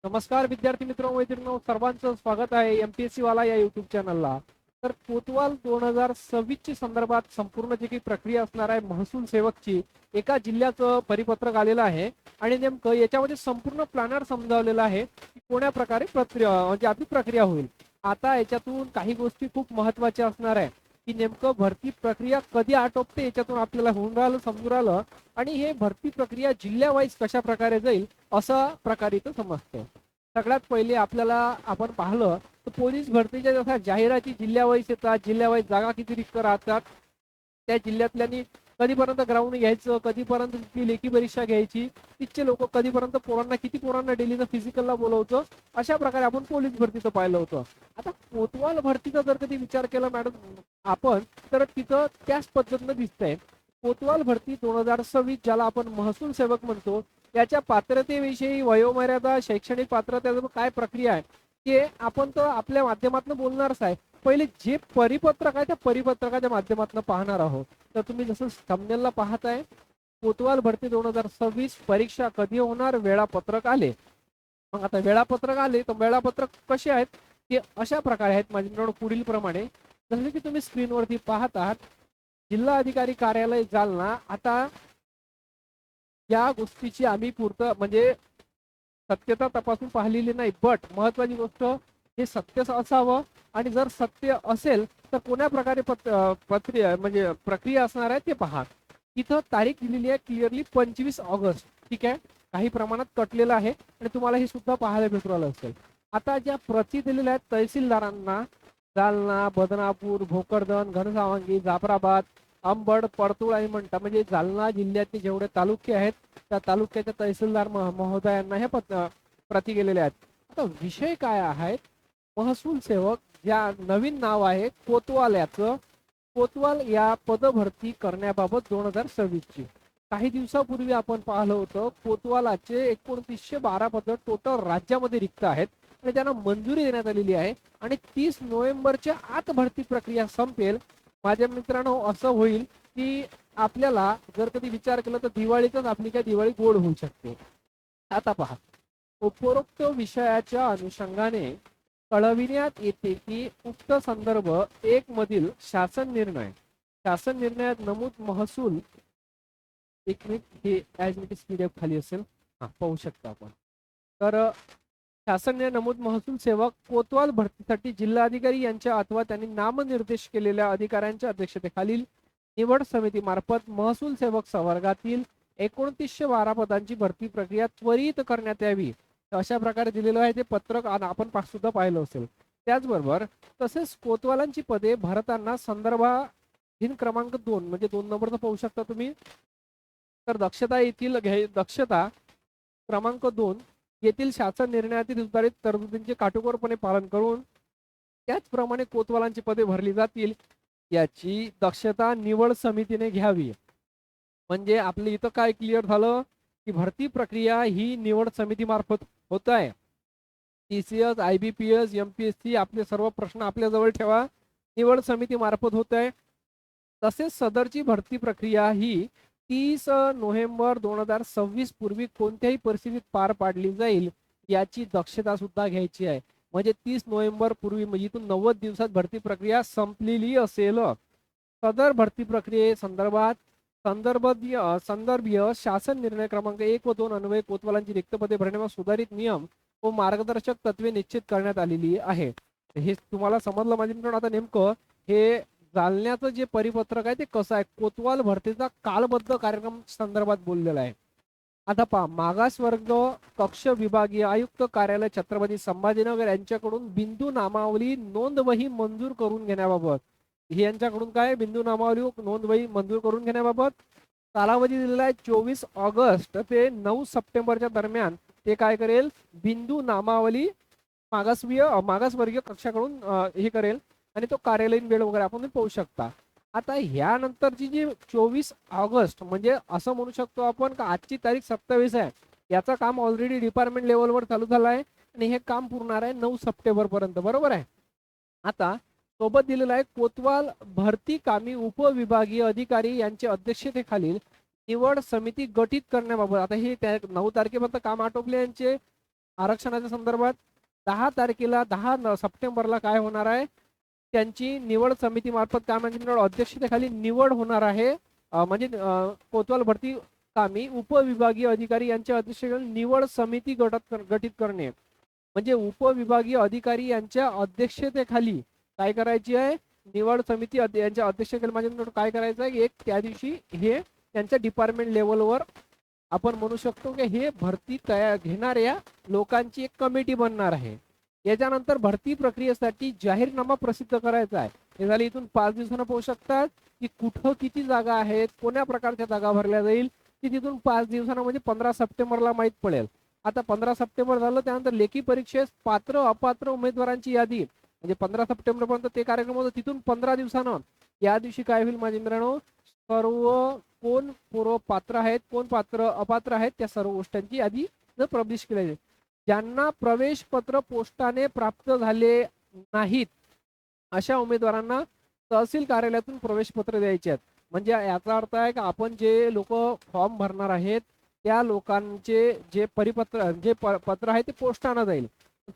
नमस्कार विद्यार्थी मित्र मैत्रिणींनो, सर्वांचं स्वागत आहे एमपीएससी वाला या युट्यूब चॅनलला. तर कोतवाल 2026 ची संदर्भात संपूर्ण जी काही प्रक्रिया असणार आहे महसूल सेवकची, एका जिल्ह्याचं परिपत्रक आलेलं आहे आणि नेमकं याच्यामध्ये संपूर्ण प्लॅनर समजावलेला आहे की कोण्या प्रकारे प्रक्रिया म्हणजे आपली प्रक्रिया होईल. आता याच्यातून काही गोष्टी खूप महत्त्वाच्या असणार आहे की नेमकं भरती प्रक्रिया कधी आटोपते याच्यातून आपल्याला होऊन राहिलं समजून राहिलं आणि हे भरती प्रक्रिया जिल्ह्यावाईज कशा प्रकारे जाईल असा प्रकारे इथं समजतं. सगळ्यात पहिले आपल्याला आपण पाहिलं तर पोलीस भरतीच्या जसा जाहिराती जिल्ह्यावाईज येतात, जिल्ह्यावाईज जागा किती रिक्त राहतात, त्या जिल्ह्यातल्यानी कधीपर्यंत ग्राउंड घ्यायचं, कधीपर्यंत ती लेखी परीक्षा घ्यायची, तिथचे लोक कधीपर्यंत पोरांना किती पोरांना डेलीचं फिजिकलला बोलवतं, अशा प्रकारे आपण पोलीस भरतीचं पाहिलं होतं. आता कोतवाल भरतीचा जर कधी विचार केला मॅडम आपण, तर तिथं त्याच पद्धतीनं दिसतंय. कोतवाल भरती 2026 ज्याला आपण महसूल सेवक म्हणतो, त्याच्या पात्रतेविषयी वयोमर्यादा, शैक्षणिक पात्रता काय प्रक्रिया आहे ते आपण तर आपल्या माध्यमातून बोलणारच आहे. पहिले जे परिपत्रक आहे त्या परिपत्रकाच्या माध्यमातून पाहणार आहोत. तर तुम्ही जसं थंबनेलला पाहताय, कोतवाल भरती 2026 परीक्षा कधी होणार, वेळापत्रक आले. मग आता वेळापत्रक आले तर वेळापत्रक कसे आहेत ते अशा प्रकारे आहेत माझे मित्रांनो, पुढील प्रमाणे. जसं की तुम्ही स्क्रीनवरती पाहत आहात, जिल्हा अधिकारी कार्यालय जालना. आता या गोष्टीची आम्ही म्हणजे सत्यता तपासून पाहिलेली नाही, बट महत्वाची गोष्ट हे सत्य असावं आणि जर सत्य असेल तर कोण्या प्रकारे म्हणजे प्रक्रिया असणार आहे ते पहा. इथं तारीख दिलेली आहे क्लिअरली 25 ऑगस्ट. ठीक आहे, काही प्रमाणात कटलेलं आहे आणि तुम्हाला हे सुद्धा पाहायला भेटू राहिलं असेल. आता ज्या प्रती दिलेल्या आहेत तहसीलदारांना, जालना, बदनापूर, भोकरदन, घनसावंगी, जाफराबाद, अंबड, परतूळ आणि मंठा, म्हणजे जालना जिल्ह्यातले जेवढे तालुके आहेत त्या तालुक्याच्या तहसीलदार महोदयांना ह्या प्रती गेलेल्या आहेत. आता विषय काय आहे, महसूल सेवक ज्या नवीन नाव आहे कोतवाल याचं, कोतवाल या पदभरती करण्याबाबत 2026 ची काही दिवसापूर्वी आपण पाहिलं होतं, कोतवालाचे 2912 पद टोटल राज्यामध्ये रिक्त आहेत आणि त्यांना मंजुरी देण्यात आलेली आहे आणि 30 नोव्हेंबरच्या आत भरती प्रक्रिया संपेल. माझ्या मित्रांनो, असं होईल की आपल्याला जर कधी विचार केला तर दिवाळीतच आपली काय दिवाळी गोड होऊ शकते. आता पहा, उपरोक्त विषयाच्या अनुषंगाने कळविण्यात येते की उक्त संदर्भ 1 मधील शासन निर्णयात नमूद महसूल, एक मिनिट, हे ॲज इट इज PDF खाली असेल, पाहू शकता आपण. तर शासन नमूद महसूल सेवक कोतवाल भरतीसाठी जिल्हाधिकारी यांच्या अथवा त्यांनी नामनिर्देश केलेल्या अधिकाऱ्यांच्या अध्यक्षतेखालील निवड समिती मार्फत महसूल सेवक संवर्गातील 2912 पदांची भरती प्रक्रिया त्वरित करण्यात यावी, अशा प्रकारे दिलेलं आहे ते पत्रक आपण सुद्धा पाहिलं असेल. त्याचबरोबर तसेच कोतवालांची पदे भरताना संदर्भाधीन क्रमांक 2 म्हणजे 2 नंबरचं पाहू शकता तुम्ही. तर दक्षता क्रमांक 2 येथील शासन निर्णयातील सुधारित तरतुदींचे काटेकोरपणे पालन करून त्याचप्रमाणे कोतवालांची पदे भरली जातील याची दक्षता निवड समितीने घ्यावी. म्हणजे आपल्या इथं काय क्लिअर झालं की भरती प्रक्रिया ही निवड समिती मार्फत होत आहे. TCS, IBPS, MPSC आपले सर्व प्रश्न आपल्या जवळ ठेवा, निवड समिती मार्फत होत आहे. तसेच सदरची भरती प्रक्रिया ही 30 नोव्हेंबर 2026 पूर्वी कोणत्याही परिस्थितीत पार पाडली जाईल याची दक्षता सुद्धा घ्यायची आहे. म्हणजे 30 नोव्हेंबर पूर्वी, म्हणजे इथून 90 दिवसात भरती प्रक्रिया संपलेली असेल. सदर भरती प्रक्रियेसंदर्भात संदर्भीय शासन निर्णय क्रमांक 1 व 2 अन्वये कोतवालांची रिक्त पदे भरण्यावर सुधारित नियम व मार्गदर्शक तत्वे निश्चित करण्यात आलेली आहे. हे तुम्हाला समजलं माझे मित्रांनो. आता नेमकं हे जालन्याचं जे परिपत्रक आहे ते कसं आहे, कोतवाल भरतीचा कालबद्ध कार्यक्रम संदर्भात बोललेला आहे. आता पहा, मागासवर्ग कक्ष विभागीय आयुक्त कार्यालय छत्रपती संभाजीनगर यांच्याकडून बिंदू नामावली नोंदवही मंजूर करून घेण्याबाबत, हे यांच्याकडून काय बिंदू नामावली नोंदवही मंजूर करून घेण्याबाबत कालावधी दिलेला आहे 24 ऑगस्ट ते 9 सप्टेंबरच्या दरम्यान. ते काय करेल, बिंदू नामावली मागासवर्गीय कक्षाकडून हे करेल आणि तो कार्यालयीन वेळ वगैरे आपण पाहू शकता. आता ह्यानंतरची जी 24 ऑगस्ट म्हणजे असं म्हणू शकतो आपण का आजची तारीख 27 आहे, याचं काम ऑलरेडी डिपार्टमेंट लेवलवर चालू झालं आहे आणि हे काम पुरणार आहे 9 सप्टेंबर पर्यंत, बरोबर आहे. आता सोबत दिलेला आहे कोतवाल भरती कामी उपविभागीय अधिकारी यांच्या अध्यक्षतेखालील निवड समिती गठीत करण्याबाबत. आता हे 9 तारखेपर्यंत काम आटोपले यांचे आरक्षणाच्या संदर्भात 10 तारखेला 10 सप्टेंबरला काय होणार आहे, त्यांची निवड समिती मार्फत काय म्हणजे अध्यक्षतेखाली निवड होणार आहे. म्हणजे कोतवाल भरती कामी उपविभागीय अधिकारी यांच्या अध्यक्षतेखाली निवड समिती गठीत करणे. म्हणजे उपविभागीय अधिकारी यांच्या अध्यक्षतेखाली काय करायची आहे, निवड समिती यांच्या अध्यक्षतेखाली म्हणजे काय करायचं आहे, एक त्या दिवशी हे त्यांच्या डिपार्टमेंट लेवलवर आपण म्हणू शकतो की हे भरती तयार घेणाऱ्या लोकांची एक कमिटी बनणार आहे. याच्यानंतर भरती प्रक्रियेसाठी जाहीरनामा प्रसिद्ध करायचा आहे. हे झाले. इथून 5 दिवसांना पाहू शकतात की कुठं किती जागा आहेत, कोण्या प्रकारच्या जागा भरल्या जाईल, ती तिथून 5 दिवसांना म्हणजे 15 सप्टेंबरला माहीत पडेल. आता 15 सप्टेंबर झालं, त्यानंतर लेखी परीक्षेस पात्र अपात्र उमेदवारांची यादी म्हणजे 15 सप्टेंबर पर्यंत ते कार्यक्रम होतो. तिथून 15 दिवसानं या दिवशी काय होईल माझे मित्रांनो, सर्व कोण पूर्व पात्र आहेत, कोण पात्र अपात्र आहेत, त्या सर्व गोष्टींची यादी पब्लिश केली जाईल. ज्यांना प्रवेश पत्र पोस्टाने प्राप्त झाले नाहीत अशा उमेदवारांना तहसील कार्यालयातून प्रवेश पत्र द्यायचे आहेत. म्हणजे याचा अर्थ आहे की आपण जे लोक फॉर्म भरणार आहेत त्या लोकांचे जे परिपत्र जे पत्र आहे ते पोस्टाने जाईल.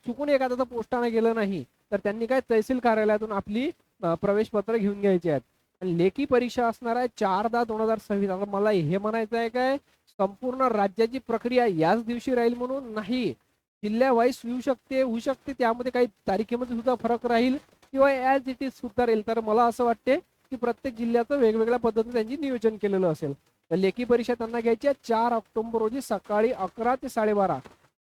चुकून एखाद्याचं पोस्टाने गेलं नाही तर त्यांनी काय तहसील कार्यालयातून आपली प्रवेश पत्र घेऊन घ्यायचे आहेत. लेखी परीक्षा असणार आहे 4/10/2026. आता मला हे म्हणायचं आहे काय, संपूर्ण राज्याची प्रक्रिया याच दिवशी राहील म्हणून नाही, जिल्ह्या वाईज होऊ शकते, त्यामध्ये काही तारखेमध्ये सुद्धा फरक राहील किंवा ॲज इट इज सुद्धा राहील. तर मला असं वाटते की प्रत्येक जिल्ह्याचं वेगवेगळ्या पद्धतीने त्यांची नियोजन केलेलं असेल. तर लेखी परीक्षा त्यांना घ्यायची आहे 4 ऑक्टोबर रोजी सकाळी 11 ते 12:30.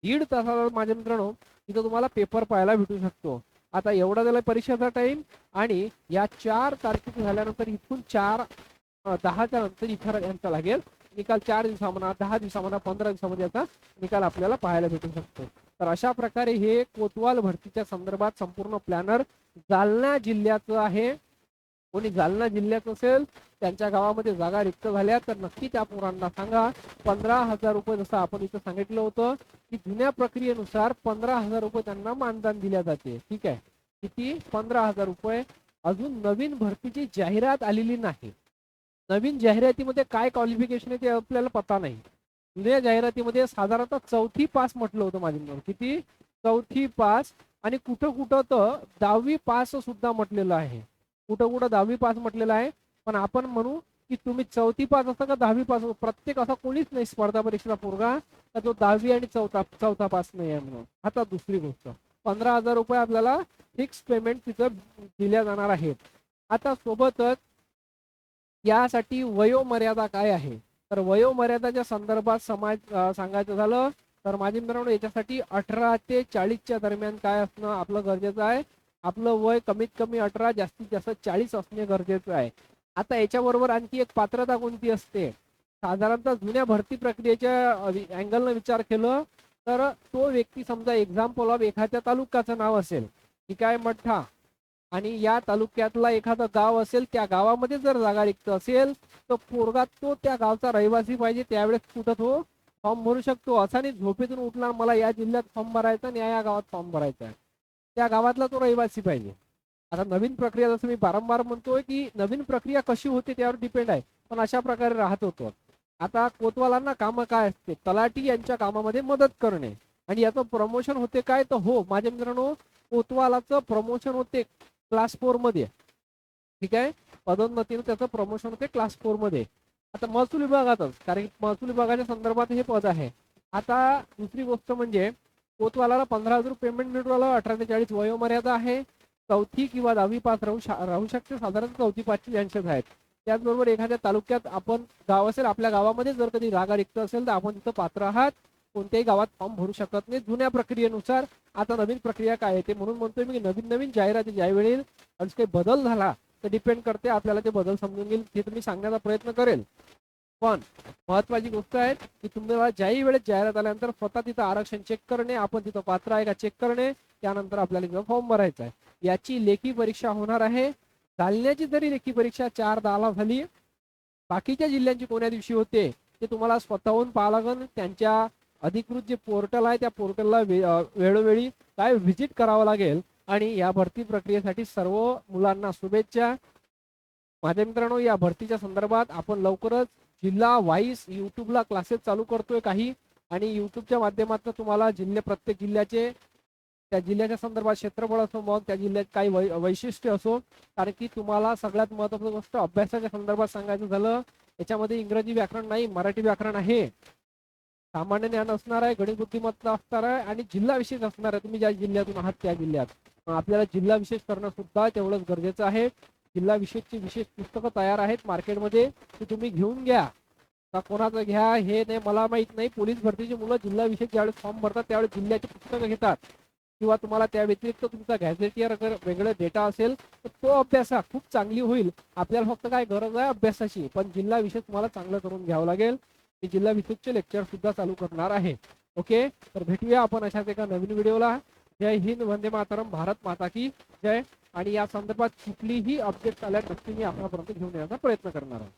1.5 तासाला माझ्या मित्रांनो इथं तुम्हाला पेपर पाहायला भेटू शकतो. आता एवढा झाला परीक्षेचा टाइम आणि या 4 तारखेचं झाल्यानंतर इथून 4/10च्या नंतर इथं यांचा लागेल निकाल. 4 दिवसा म्हणा, 10 दिवसा म्हणा, 15 दिवसामध्ये याचा निकाल आपल्याला पाहायला भेटू शकतो. तर अशा प्रकारे हे कोतवाल भरतीच्या संदर्भात संपूर्ण प्लॅनर जालना जिल्ह्याचं आहे. कोणी जालना जिल्ह्यात असेल, त्यांच्या गावामध्ये जागा रिक्त झाल्या तर नक्की त्या पोरांना सांगा. 15,000 रुपये जसं आपण इथं सांगितलं होतं की जुन्या प्रक्रियेनुसार 15,000 रुपये त्यांना मानधन दिल्या जाते. ठीक आहे, किती? 15,000 रुपये. अजून नवीन भरतीची जाहिरात आलेली नाही. नवीन जाहिरातीमध्ये काय क्वालिफिकेशन आहे ते आपल्याला पता नाही. जुन्या जाहिरातीमध्ये साधारणतः 4थी पास म्हटलं होतं माझ्या. किती? 4थी पास. आणि कुठं कुठं तर 10वी पास सुद्धा म्हटलेलं आहे. कुठं कुठं 10वी पास म्हटलेलं आहे. पण आपण म्हणू की तुम्ही 4थी पास असता का 10वी पास, प्रत्येक असा कोणीच नाही स्पर्धा परीक्षेचा पोरगा तर तो 10वी आणि चौथा पास नाही आहे म्हणून. आता दुसरी गोष्ट, 15,000 रुपये आपल्याला फिक्स पेमेंट तिथं दिल्या जाणार आहेत. आता सोबतच यासाठी वयोमर्यादा काय आहे, तर वयोमर्यादाच्या संदर्भात सांगायचं झालं तर माझे मित्रांनो याच्यासाठी 18 ते 40च्या दरम्यान काय असणं आपलं गरजेचं आहे. आपलं वय कमीत कमी 18, जास्तीत जास्त 40 असणे गरजेचं आहे. आता याच्याबरोबर आणखी एक पात्रता कोणती असते, साधारणतः जुन्या भरती प्रक्रियेच्या अँगलनं विचार केलं तर तो व्यक्ती समजा एक्झाम्पल ऑफ एखाद्या तालुक्याचं नाव असेल, ठीक आहे, मठ्ठा, आणि या तालुक्यातला एखादं गाव असेल, त्या गावामध्ये जर जागा रिक्त असेल तर पोरगा तो त्या गावचा रहिवासी पाहिजे. त्यावेळेस कुठं तो फॉर्म भरू शकतो. असा नाही झोपेतून उठला मला या जिल्ह्यात फॉर्म भरायचा आणि या गावात फॉर्म भरायचा आहे, त्या गावातला तो रहिवासी पाहिजे. आता नवीन प्रक्रिया जसं मी वारंवार म्हणतोय की नवीन प्रक्रिया कशी होते त्यावर डिपेंड आहे, पण अशा प्रकारे राहत होतो. आता कोतवालांना कामं काय असते, तलाठी यांच्या कामामध्ये मदत करणे आणि याचं प्रमोशन होते काय, तर हो माझ्या मित्रांनो कोतवालाचं प्रमोशन होते क्लास 4 मध्ये. ठीक आहे, पदोन्नतीने त्याचं प्रमोशन होते क्लास 4 मध्ये. आता महसूल विभागातच, कारण महसूल विभागाच्या संदर्भात हे पद आहे. आता दुसरी गोष्ट म्हणजे कोतवालाला 15,000 पेमेंट मिळून राहिलं. 18 ते 40 वयोमर्यादा आहे. 4थी किंवा 10वी पास राहू शकते. साधारण 4थी पासचे चान्सेस आहेत. त्याचबरोबर एखाद्या तालुक्यात आपण गाव असेल, आपल्या गावामध्ये जर कधी जागा रिक्त असेल तर आपण तिथं पात्र आहात. कोणत्याही गावात फॉर्म भरू शकत नाही जुन्या प्रक्रियेनुसार. आता नवीन प्रक्रिया काय आहे ते म्हणून म्हणतोय मी, नवीन जाहिराती ज्यावेळी काही बदल झाला तर डिपेंड करते आपल्याला ते बदल समजून घेईल हे तुम्ही सांगण्याचा प्रयत्न करेल. पण महत्वाची गोष्ट आहे की तुम्हाला ज्याही वेळेस जाहिरात आल्यानंतर स्वतः तिथं आरक्षण चेक करणे, आपण तिथं पात्र आहे का चेक करणे, त्यानंतर आपल्याला तिथं फॉर्म भरायचा आहे. याची लेखी परीक्षा होणार आहे. जालन्याची जरी लेखी परीक्षा 4/10ला झाली, बाकीच्या जिल्ह्यांची कोण्या दिवशी होते ते तुम्हाला स्वतःहून पाहावं लागेल. त्यांच्या अधिकृत जे पोर्टल आहे त्या पोर्टलला वेळोवेळी काय व्हिजिट करावं लागेल. आणि या भरती प्रक्रियेसाठी सर्व मुलांना शुभेच्छा. माझ्या मित्रांनो या भरतीच्या संदर्भात आपण लवकरच जिल्हा वाईज युट्यूबला क्लासेस चालू करतोय. काही आणि युट्यूबच्या माध्यमातून तुम्हाला प्रत्येक जिल्ह्याचे त्या जिल्ह्याच्या संदर्भात क्षेत्रफळ असो, मग त्या जिल्ह्यात काही वैशिष्ट्य असो, कारण की तुम्हाला सगळ्यात महत्त्वाची गोष्ट अभ्यासाच्या संदर्भात सांगायचं झालं, याच्यामध्ये इंग्रजी व्याकरण नाही, मराठी व्याकरण आहे, सामान्य ज्ञान असणार आहे, गणित बुद्धिमत्ता असणार आहे आणि जिल्हा विशेष असणार आहे. तुम्ही ज्या जिल्ह्यातून आहात त्या जिल्ह्यात आपल्याला जिल्हा विशेष करणं सुद्धा तेवढंच गरजेचं आहे. जिल्हा विशेषची विशेष पुस्तकं तयार आहेत मार्केटमध्ये, ती तुम्ही घेऊन घ्या. का कोणाचं घ्या हे नाही मला माहित नाही. पोलीस भरतीची मुलं जिल्हा विशेष ज्यावेळेस फॉर्म भरतात त्यावेळेस जिल्ह्याची पुस्तकं घेतात, किंवा तुम्हाला त्या व्यतिरिक्त तुमचा गॅझेटियर अगर वेगळं डेटा असेल तर तो अभ्यासा, खूप चांगली होईल. आपल्याला फक्त काय गरज आहे अभ्यासाची, पण जिल्हा विशेष तुम्हाला चांगलं करून घ्यावं लागेल. मी जिल्हा विशेषचे लेक्चर सुद्धा चालू करणार आहे. ओके, तर भेटूया आपण अशाच एका नवीन व्हिडिओला. जय हिंद, वंदे मातरम, भारत माता की जय. आणि या संदर्भात कुठलीही अपडेट आल्या नक्की मी आपल्यापर्यंत घेऊन येण्याचा प्रयत्न करणार आहे.